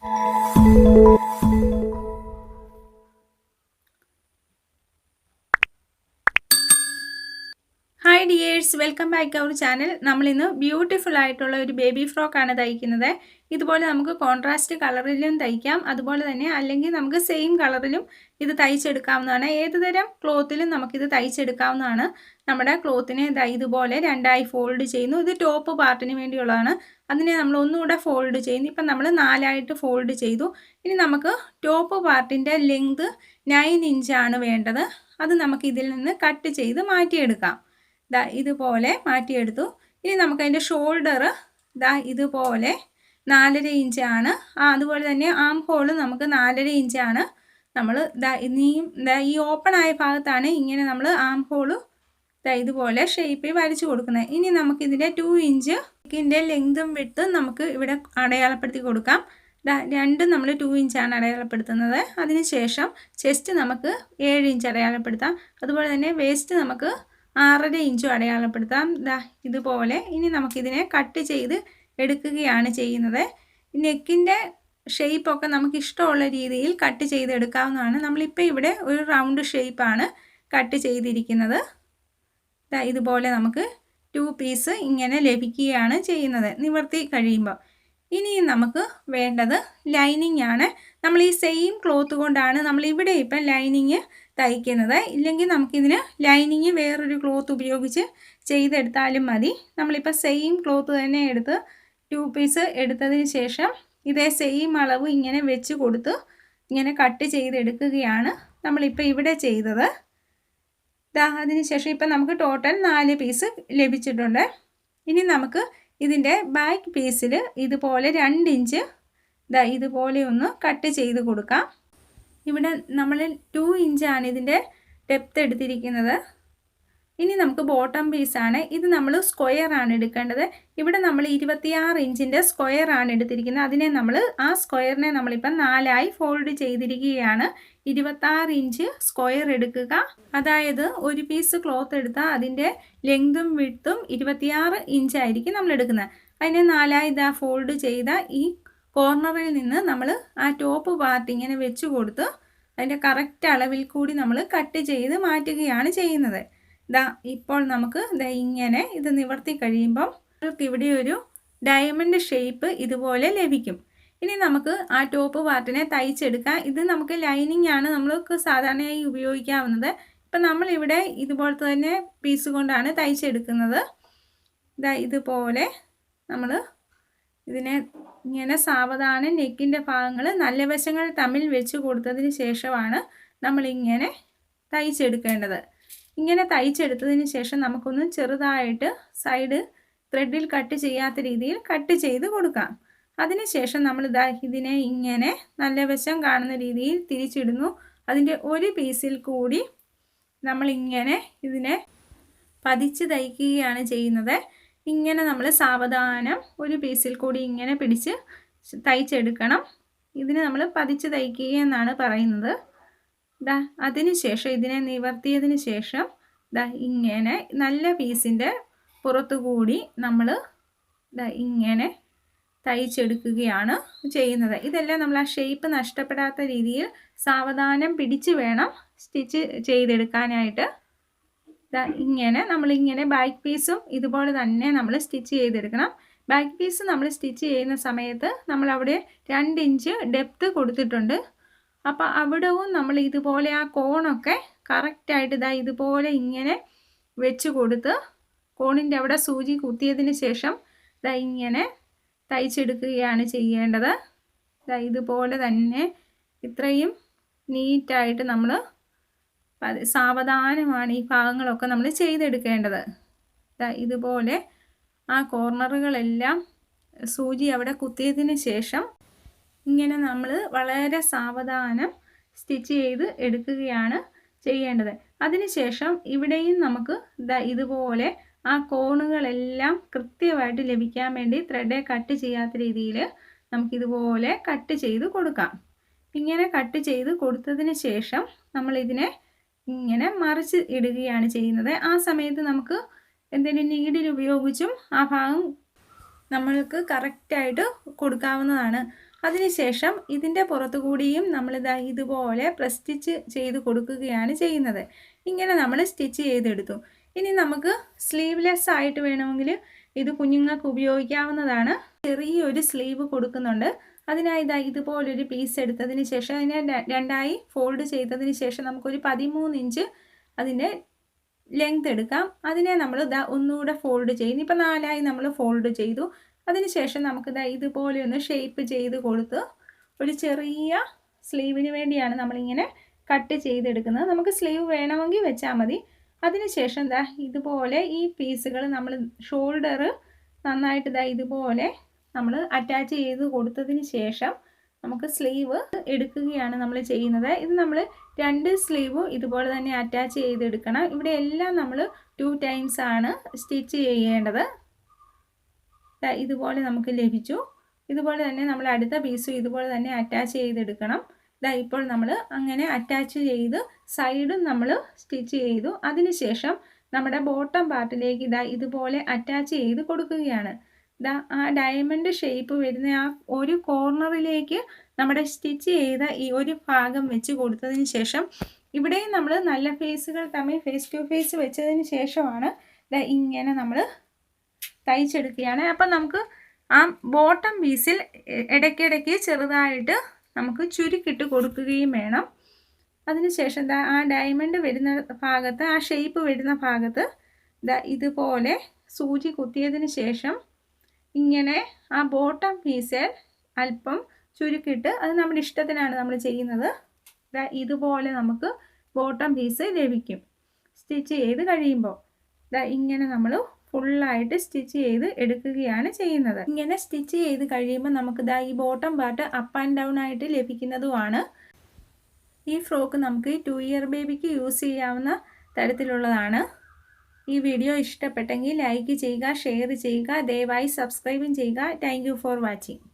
Hi dears, welcome back our channel. നമ്മളിന്ന് beautiful ആയിട്ടുള്ള ഒരു ബേബി ഫ്രോക്കാണ് തയ്ക്കുന്നത്. ഇതുപോലെ നമുക്ക് കോൺട്രാസ്റ്റ് കളറിലും തയ്ക്കാം, അതുപോലെ തന്നെ അല്ലെങ്കിൽ നമുക്ക് സെയിം കളറിലും ഇത് തയ്ച്ചെടുക്കാവുന്നതാണ്. ഏത് തരം ക്ലോത്തിലും നമുക്കിത് തയ്ച്ചെടുക്കാവുന്നതാണ്. നമ്മുടെ ക്ലോത്തിനെ ഇതുപോലെ രണ്ടായി ഫോൾഡ് ചെയ്യുന്നു. ഇത് ടോപ്പ് പാർട്ടിന് വേണ്ടിയുള്ളതാണ്. അതിനെ നമ്മൾ ഒന്നുകൂടെ ഫോൾഡ് ചെയ്യുന്നു. ഇപ്പം നമ്മൾ 4ആയിട്ട് ഫോൾഡ് ചെയ്തു. ഇനി നമുക്ക് ടോപ്പ് പാർട്ടിൻ്റെ ലെങ്ത് 9 ഇഞ്ചാണ് വേണ്ടത്. അത് നമുക്ക് ഇതിൽ നിന്ന് കട്ട് ചെയ്ത് മാറ്റിയെടുക്കാം. ഇതുപോലെ മാറ്റിയെടുത്തു. ഇനി നമുക്കതിൻ്റെ ഷോൾഡർ ഇതുപോലെ 4.5 ഇഞ്ചാണ്. അതുപോലെ തന്നെ ആം ഹോൾ നമുക്ക് 4.5 ഇഞ്ചാണ്. നമ്മൾ ഈ ഓപ്പൺ ആയ ഭാഗത്താണ് ഇങ്ങനെ നമ്മൾ ആം ഹോള് ഇതുപോലെ ഷേപ്പിൽ വരച്ചു കൊടുക്കുന്നത്. ഇനി നമുക്കിതിൻ്റെ 2 ഇഞ്ച് ലെങ്തും വിട്ടും നമുക്ക് ഇവിടെ അടയാളപ്പെടുത്തി കൊടുക്കാം. രണ്ടും നമ്മൾ 2 ഇഞ്ചാണ് അടയാളപ്പെടുത്തുന്നത്. അതിനുശേഷം ചെസ്റ്റ് നമുക്ക് 7 ഇഞ്ച് അടയാളപ്പെടുത്താം. അതുപോലെ തന്നെ വേസ്റ്റ് നമുക്ക് 6.5 ഇഞ്ചും അടയാളപ്പെടുത്താം. ഇതുപോലെ. ഇനി നമുക്കിതിനെ കട്ട് ചെയ്ത് എടുക്കുകയാണ് ചെയ്യുന്നത്. നെക്കിൻ്റെ ഷേപ്പൊക്കെ നമുക്ക് ഇഷ്ടമുള്ള രീതിയിൽ കട്ട് ചെയ്തെടുക്കാവുന്നതാണ്. നമ്മളിപ്പോൾ ഇവിടെ ഒരു റൗണ്ട് ഷേപ്പാണ് കട്ട് ചെയ്തിരിക്കുന്നത്. ഇതുപോലെ നമുക്ക് 2 പീസ് ഇങ്ങനെ ലഭിക്കുകയാണ് ചെയ്യുന്നത് നിവർത്തി കഴിയുമ്പോൾ. ഇനി നമുക്ക് വേണ്ടത് ലൈനിങ് ആണ്. നമ്മൾ ഈ സെയിം ക്ലോത്ത് കൊണ്ടാണ് നമ്മൾ ഇവിടെ ഇപ്പം ലൈനിങ് തയ്ക്കുന്നത്. ഇല്ലെങ്കിൽ നമുക്കിതിന് ലൈനിങ് വേറൊരു ക്ലോത്ത് ഉപയോഗിച്ച് ചെയ്തെടുത്താലും മതി. നമ്മളിപ്പോൾ സെയിം ക്ലോത്ത് തന്നെ എടുത്ത് 2 പീസ് എടുത്തതിന് ശേഷം ഇതേ സെയിം അളവ് ഇങ്ങനെ വെച്ച് കൊടുത്ത് ഇങ്ങനെ കട്ട് ചെയ്തെടുക്കുകയാണ് നമ്മളിപ്പോൾ ഇവിടെ ചെയ്തത്. അതിനുശേഷം ഇപ്പം നമുക്ക് ടോട്ടൽ 4 പീസ് ലഭിച്ചിട്ടുണ്ട്. ഇനി നമുക്ക് ഇതിൻ്റെ ബാക്ക് പീസിൽ ഇതുപോലെ 2 ഇഞ്ച് ഇതുപോലെ ഒന്ന് കട്ട് ചെയ്ത് കൊടുക്കാം. ഇവിടെ നമ്മൾ 2 ഇഞ്ചാണ് ഇതിൻ്റെ ഡെപ്ത് എടുത്തിരിക്കുന്നത്. ഇനി നമുക്ക് ബോട്ടം പീസാണ്. ഇത് നമ്മൾ സ്ക്വയറാണ് എടുക്കേണ്ടത്. ഇവിടെ നമ്മൾ 26 ഇഞ്ചിൻ്റെ സ്ക്വയറാണ് എടുത്തിരിക്കുന്നത്. അതിനെ നമ്മൾ ആ സ്ക്വയറിനെ നമ്മളിപ്പം 4ആയി ഫോൾഡ് ചെയ്തിരിക്കുകയാണ്. 26 ഇഞ്ച് സ്ക്വയർ എടുക്കുക. അതായത് ഒരു പീസ് ക്ലോത്ത് എടുത്താൽ അതിൻ്റെ ലെങ്തും വിഡ്ത്തും 26 ഇഞ്ചായിരിക്കും നമ്മൾ എടുക്കുന്നത്. അതിനെ 4ആയി ഫോൾഡ് ചെയ്ത ഈ കോർണറിൽ നിന്ന് നമ്മൾ ആ ടോപ്പ് പാർട്ട് ഇങ്ങനെ വെച്ച് കൊടുത്ത് അതിൻ്റെ കറക്റ്റ് അളവിൽ കൂടി നമ്മൾ കട്ട് ചെയ്ത് മാറ്റുകയാണ് ചെയ്യുന്നത്. ഇപ്പോൾ നമുക്ക് ഇങ്ങനെ ഇത് നിവർത്തി കഴിയുമ്പം നമുക്ക് ഇവിടെ ഒരു ഡയമണ്ട് ഷേപ്പ് ഇതുപോലെ ലഭിക്കും. ഇനി നമുക്ക് ആ ടോപ്പ് പാർട്ടിനെ തയ്ച്ചെടുക്കാം. ഇത് നമുക്ക് ലൈനിങ് ആണ് നമ്മൾക്ക് സാധാരണയായി ഉപയോഗിക്കാവുന്നത്. ഇപ്പം നമ്മളിവിടെ ഇതുപോലത്തെ തന്നെ പീസ് കൊണ്ടാണ് തയ്ച്ചെടുക്കുന്നത്. ഇതുപോലെ നമ്മൾ ഇതിനെ ഇങ്ങനെ സാവധാനം നെക്കിൻ്റെ ഭാഗങ്ങൾ നല്ല വശങ്ങൾ തമ്മിൽ വെച്ച് കൊടുത്തതിന് ശേഷമാണ് നമ്മളിങ്ങനെ തയ്ച്ചെടുക്കേണ്ടത്. ഇങ്ങനെ തയ്ച്ചെടുത്തതിന് ശേഷം നമുക്കൊന്ന് ചെറുതായിട്ട് സൈഡ് ത്രെഡിൽ കട്ട് ചെയ്യാത്ത രീതിയിൽ കട്ട് ചെയ്ത് കൊടുക്കാം. അതിനുശേഷം നമ്മൾ ഇതിനെ ഇങ്ങനെ നല്ല വശം കാണുന്ന രീതിയിൽ തിരിച്ചിടുന്നു. അതിൻ്റെ ഒരു പീസിൽ കൂടി നമ്മളിങ്ങനെ ഇതിനെ പതിച്ച് തയ്ക്കുകയാണ് ചെയ്യുന്നത്. ഇങ്ങനെ നമ്മൾ സാവധാനം ഒരു പീസിൽ കൂടി ഇങ്ങനെ പിടിച്ച് തയ്ച്ചെടുക്കണം. ഇതിന് നമ്മൾ പതിച്ച് തയ്ക്കുക എന്നാണ് പറയുന്നത്. അതിനുശേഷം ഇതിനെ നിവർത്തിയതിന് ശേഷം ഇങ്ങനെ നല്ല പീസിൻ്റെ പുറത്തുകൂടി നമ്മൾ ഇങ്ങനെ തയ്ച്ചെടുക്കുകയാണ് ചെയ്യുന്നത്. ഇതെല്ലാം നമ്മൾ ആ ഷേപ്പ് നഷ്ടപ്പെടാത്ത രീതിയിൽ സാവധാനം പിടിച്ച് വേണം സ്റ്റിച്ച് ചെയ്തെടുക്കാനായിട്ട്. ഇങ്ങനെ നമ്മളിങ്ങനെ ബാക്ക് പീസും ഇതുപോലെ തന്നെ നമ്മൾ സ്റ്റിച്ച് ചെയ്തെടുക്കണം. ബാക്ക് പീസ് നമ്മൾ സ്റ്റിച്ച് ചെയ്യുന്ന സമയത്ത് നമ്മളവിടെ 2 ഇഞ്ച് ഡെപ്ത് കൊടുത്തിട്ടുണ്ട്. അപ്പോൾ അവിടവും നമ്മൾ ഇതുപോലെ ആ കോണൊക്കെ കറക്റ്റായിട്ട് ഇതുപോലെ ഇങ്ങനെ വെച്ച് കൊടുത്ത് കോണിൻ്റെ അവിടെ സൂചി കുത്തിയതിന് ശേഷം ഇങ്ങനെ തയ്ച്ചെടുക്കുകയാണ് ചെയ്യേണ്ടത്. ഇതുപോലെ തന്നെ ഇത്രയും നീറ്റായിട്ട് നമ്മൾ സാവധാനമാണ് ഈ ഭാഗങ്ങളൊക്കെ നമ്മൾ ചെയ്തെടുക്കേണ്ടത്. ഇതുപോലെ ആ കോർണറുകളെല്ലാം സൂചി അവിടെ കുത്തിയതിന് ശേഷം ഇങ്ങനെ നമ്മൾ വളരെ സാവധാനം സ്റ്റിച്ച് ചെയ്ത് എടുക്കുകയാണ് ചെയ്യേണ്ടത്. അതിനുശേഷം ഇവിടെയും നമുക്ക് ഇതുപോലെ ആ കോണുകളെല്ലാം കൃത്യമായിട്ട് ലഭിക്കാൻ വേണ്ടി ത്രെഡ് കട്ട് ചെയ്യാത്ത രീതിയിൽ നമുക്കിതുപോലെ കട്ട് ചെയ്ത് കൊടുക്കാം. ഇങ്ങനെ കട്ട് ചെയ്ത് കൊടുത്തതിന് ശേഷം നമ്മളിതിനെ ഇങ്ങനെ മറിച്ച് ഇടുകയാണ് ചെയ്യുന്നത്. ആ സമയത്ത് നമുക്ക് എന്തെങ്കിലും നീഡിൽ ഉപയോഗിച്ചും ആ ഭാഗം നമ്മൾക്ക് കറക്റ്റായിട്ട് കൊടുക്കാവുന്നതാണ്. അതിനുശേഷം ഇതിൻ്റെ പുറത്തു കൂടിയും നമ്മളിതാ ഇതുപോലെ പ്രസ് സ്റ്റിച്ച് ചെയ്ത് കൊടുക്കുകയാണ് ചെയ്യുന്നത്. ഇങ്ങനെ നമ്മൾ സ്റ്റിച്ച് ചെയ്തെടുത്തു. ഇനി നമുക്ക് സ്ലീവ്ലെസ് ആയിട്ട് വേണമെങ്കിൽ ഇത് കുഞ്ഞുങ്ങൾക്ക് ഉപയോഗിക്കാവുന്നതാണ്. ചെറിയൊരു സ്ലീവ് കൊടുക്കുന്നുണ്ട്. അതിനായി ഇതാ ഇതുപോലൊരു പീസ് എടുത്തതിന് ശേഷം അതിനെ രണ്ടായി ഫോൾഡ് ചെയ്തതിന് ശേഷം നമുക്കൊരു 13 ഇഞ്ച് അതിൻ്റെ ലെങ്ത് എടുക്കാം. അതിനെ നമ്മൾ ഇതാ ഒന്നുകൂടെ ഫോൾഡ് ചെയ്യും. ഇപ്പം 4ആയി നമ്മൾ ഫോൾഡ് ചെയ്തു. അതിനുശേഷം നമുക്കിതാ ഇതുപോലെ ഒന്ന് ഷേപ്പ് ചെയ്ത് കൊടുത്ത് ഒരു ചെറിയ സ്ലീവിന് വേണ്ടിയാണ് നമ്മളിങ്ങനെ കട്ട് ചെയ്തെടുക്കുന്നത്. നമുക്ക് സ്ലീവ് വേണമെങ്കിൽ വെച്ചാൽ മതി. അതിനുശേഷം ഇതാ ഇതുപോലെ ഈ പീസുകൾ നമ്മൾ ഷോൾഡർ നന്നായിട്ട് ഇതാ ഇതുപോലെ നമ്മൾ അറ്റാച്ച് ചെയ്ത് കൊടുത്തതിന് ശേഷം നമുക്ക് സ്ലീവ് എടുക്കുകയാണ് നമ്മൾ ചെയ്യുന്നത്. ഇത് നമ്മൾ 2 സ്ലീവും ഇതുപോലെ തന്നെ അറ്റാച്ച് ചെയ്തെടുക്കണം. ഇവിടെ എല്ലാം നമ്മൾ 2 ടൈംസ് ആണ് സ്റ്റിച്ച് ചെയ്യേണ്ടത്. ഇതുപോലെ നമുക്ക് ലഭിച്ചു. ഇതുപോലെ തന്നെ നമ്മൾ അടുത്ത പീസും ഇതുപോലെ തന്നെ അറ്റാച്ച് ചെയ്തെടുക്കണം. ഇപ്പോൾ നമ്മൾ അങ്ങനെ അറ്റാച്ച് ചെയ്ത് സൈഡും നമ്മൾ സ്റ്റിച്ച് ചെയ്തു. അതിനുശേഷം നമ്മുടെ ബോട്ടം പാർട്ടിലേക്ക് ഇതുപോലെ അറ്റാച്ച് ചെയ്ത് കൊടുക്കുകയാണ്. ആ ഡയമണ്ട് ഷേപ്പ് വരുന്ന ആ ഒരു കോർണറിലേക്ക് നമ്മുടെ സ്റ്റിച്ച് ചെയ്ത ഈ ഒരു ഭാഗം വെച്ച് കൊടുത്തതിന് ശേഷം ഇവിടെയും നമ്മൾ നല്ല ഫേസുകൾ തമ്മിൽ ഫേസ് ടു ഫേസ് വെച്ചതിന് ശേഷമാണ് ഇങ്ങനെ നമ്മൾ തയ്ച്ചെടുക്കുകയാണ്. അപ്പം നമുക്ക് ആ ബോട്ടം പീസിൽ ഇടയ്ക്കിടയ്ക്ക് ചെറുതായിട്ട് നമുക്ക് ചുരുക്കിട്ട് കൊടുക്കുകയും വേണം. അതിനുശേഷം ആ ഡയമണ്ട് വരുന്ന ഭാഗത്ത് ആ ഷേപ്പ് വരുന്ന ഭാഗത്ത് ഇതുപോലെ സൂചി കുത്തിയതിന് ശേഷം ഇങ്ങനെ ആ ബോട്ടം പീസിൽ അല്പം ചുരുക്കിട്ട് അത് നമ്മുടെ ഇഷ്ടത്തിനാണ് നമ്മൾ ചെയ്യുന്നത്. ഇതുപോലെ നമുക്ക് ബോട്ടം പീസ് ലഭിക്കും സ്റ്റിച്ച് ചെയ്ത് കഴിയുമ്പോൾ. ഇങ്ങനെ നമ്മൾ ഫുള്ളായിട്ട് സ്റ്റിച്ച് ചെയ്ത് എടുക്കുകയാണ് ചെയ്യുന്നത്. ഇങ്ങനെ സ്റ്റിച്ച് ചെയ്ത് കഴിയുമ്പോൾ നമുക്ക് ഈ bottom part up and down ആയിട്ട് ലഭിക്കുന്നതുമാണ്. ഈ ഫ്രോക്ക് നമുക്ക് 2 ഇയർ ബേബിക്ക് യൂസ് ചെയ്യാവുന്ന തരത്തിലുള്ളതാണ്. ഈ വീഡിയോ ഇഷ്ടപ്പെട്ടെങ്കിൽ ലൈക്ക് ചെയ്യുക, ഷെയർ ചെയ്യുക, ദയവായി സബ്സ്ക്രൈബും ചെയ്യുക. Thank you for watching.